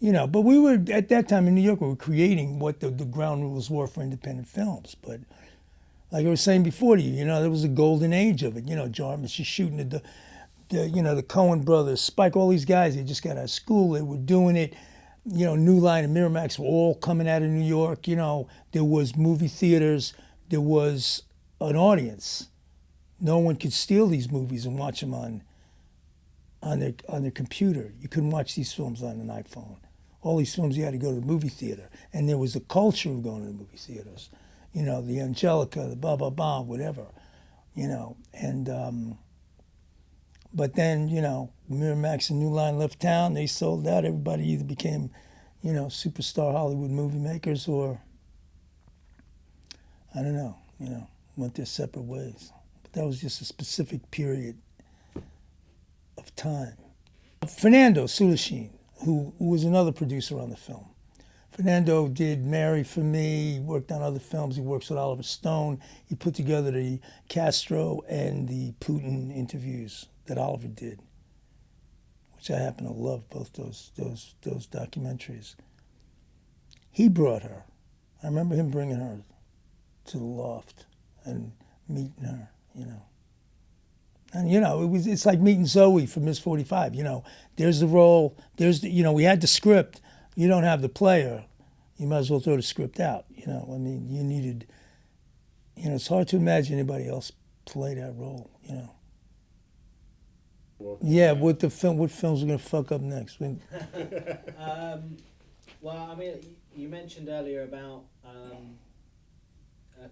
But we were, at that time in New York, we were creating what the ground rules were for independent films. But like I was saying before to you, there was a golden age of it. Jarmus just shooting the Coen brothers, Spike, all these guys, they just got out of school, they were doing it. New Line and Miramax were all coming out of New York. There was movie theaters, there was an audience. No one could steal these movies and watch them on their computer. You couldn't watch these films on an iPhone. All these films, you had to go to the movie theater. And there was a culture of going to the movie theaters. The Angelica, the blah, blah, blah, whatever. But then, Miramax and New Line left town. They sold out. Everybody either became, superstar Hollywood movie makers or, I don't know, went their separate ways. But that was just a specific period of time. Fernando Sulishin, who was another producer on the film. Fernando did Mary for Me, worked on other films. He works with Oliver Stone. He put together the Castro and the Putin interviews that Oliver did, which I happen to love, both those documentaries. He brought her. I remember him bringing her to the loft and meeting her, And, it's like meeting Zoe from Miss 45. There's the role, we had the script. You don't have the player, you might as well throw the script out. You needed, it's hard to imagine anybody else play that role, Yeah, what films are going to fuck up next? Well, I mean, you mentioned earlier about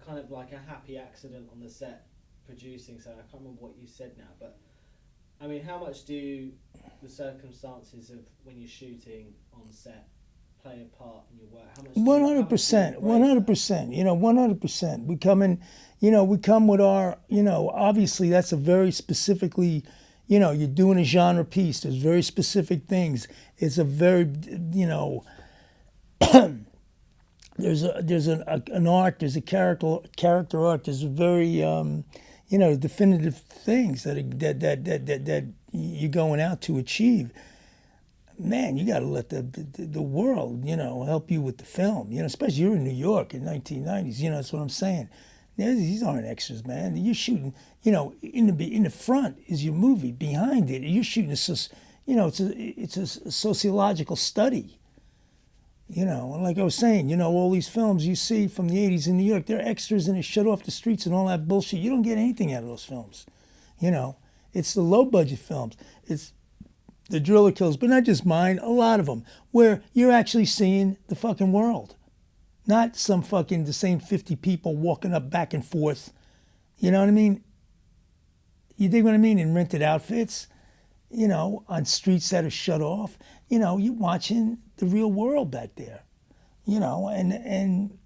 kind of like a happy accident on the set producing, so I can't remember what you said now, but I mean, how much do the circumstances of when you're shooting on set play a part in your work? How much? 100%, 100%. 100%. We come in, we come with our, obviously that's a very specifically, you're doing a genre piece. There's very specific things. It's a very, there's an arc. There's a character arc. There's a very, definitive things that you're going out to achieve. Man, you got to let the world, help you with the film. Especially you're in New York in 1990s. That's what I'm saying. These aren't extras, man. You're shooting. In the front is your movie. Behind it, you're shooting. It's a sociological study. And like I was saying, all these films you see from the 80s in New York, they're extras and they shut off the streets and all that bullshit. You don't get anything out of those films. It's the low budget films. It's the driller kills, but not just mine, a lot of them, where you're actually seeing the fucking world. Not the same 50 people walking up back and forth. You know what I mean? You dig what I mean? In rented outfits, on streets that are shut off. You're watching the real world back there. And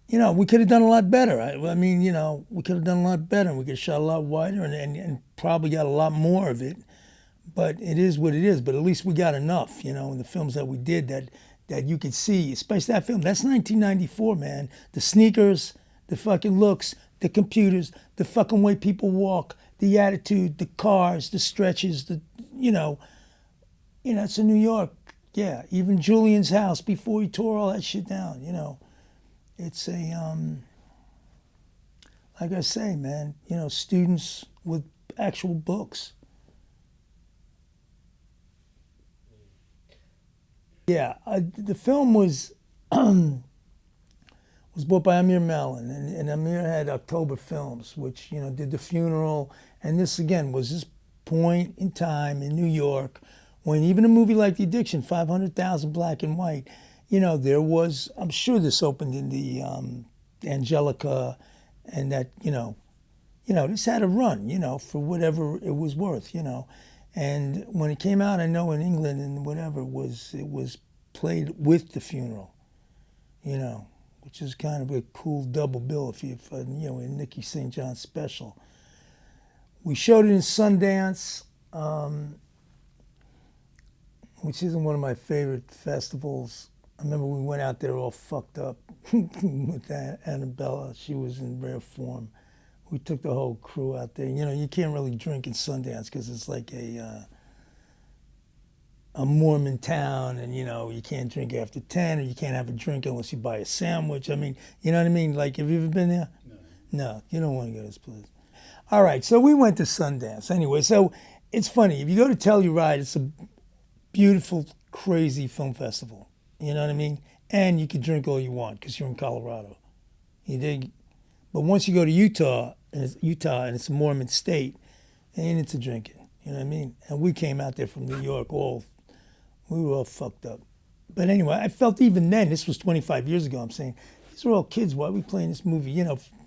we could have done a lot better. We could have done a lot better, and we could have shot a lot wider and probably got a lot more of it. But it is what it is. But at least we got enough, in the films that we did that you could see, especially that film. That's 1994, man. The sneakers, the fucking looks, the computers, the fucking way people walk, the attitude, the cars, the stretches, it's in New York. Yeah, even Julian's house before he tore all that shit down, It's a, like I say, man, students with actual books. Yeah, the film was bought by Amir Malin, and Amir had October Films, which did The Funeral, and this again was this point in time in New York when even a movie like The Addiction, 500,000 black and white, there was. I'm sure this opened in the Angelica, and that this had a run, for whatever it was worth, And when it came out, I know in England and whatever, it was played with The Funeral, which is kind of a cool double bill if in Nicky St. John's special. We showed it in Sundance, which isn't one of my favorite festivals. I remember we went out there all fucked up with Annabella. She was in rare form. We took the whole crew out there. You can't really drink in Sundance because it's like a Mormon town, and you can't drink after 10, or you can't have a drink unless you buy a sandwich. I mean, you know what I mean? Like, have you ever been there? No. No, you don't want to go to this place. All right, so we went to Sundance. Anyway, so it's funny. If you go to Telluride, it's a beautiful, crazy film festival. You know what I mean? And you can drink all you want because you're in Colorado. You dig? But once you go to Utah, and it's a Mormon state, ain't into drinking. You know what I mean? And we came out there from New York we were all fucked up. But anyway, I felt even then, this was 25 years ago, I'm saying, these are all kids. Why are we playing this movie?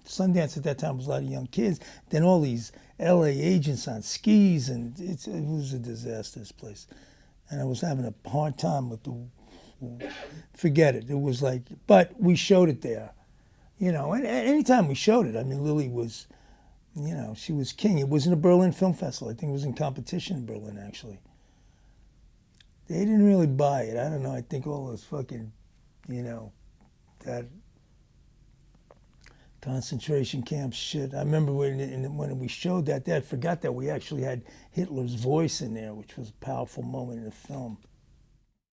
Sundance at that time was a lot of young kids. Then all these LA agents on skis, and it was a disaster, this place. And I was having a hard time with forget it. It was like, but we showed it there. And anytime we showed it, I mean, Lily was, she was king. It wasn't a Berlin Film Festival. I think it was in competition in Berlin, actually. They didn't really buy it. I don't know. I think all those fucking, that concentration camp shit. I remember when we showed that, Dad forgot that we actually had Hitler's voice in there, which was a powerful moment in the film.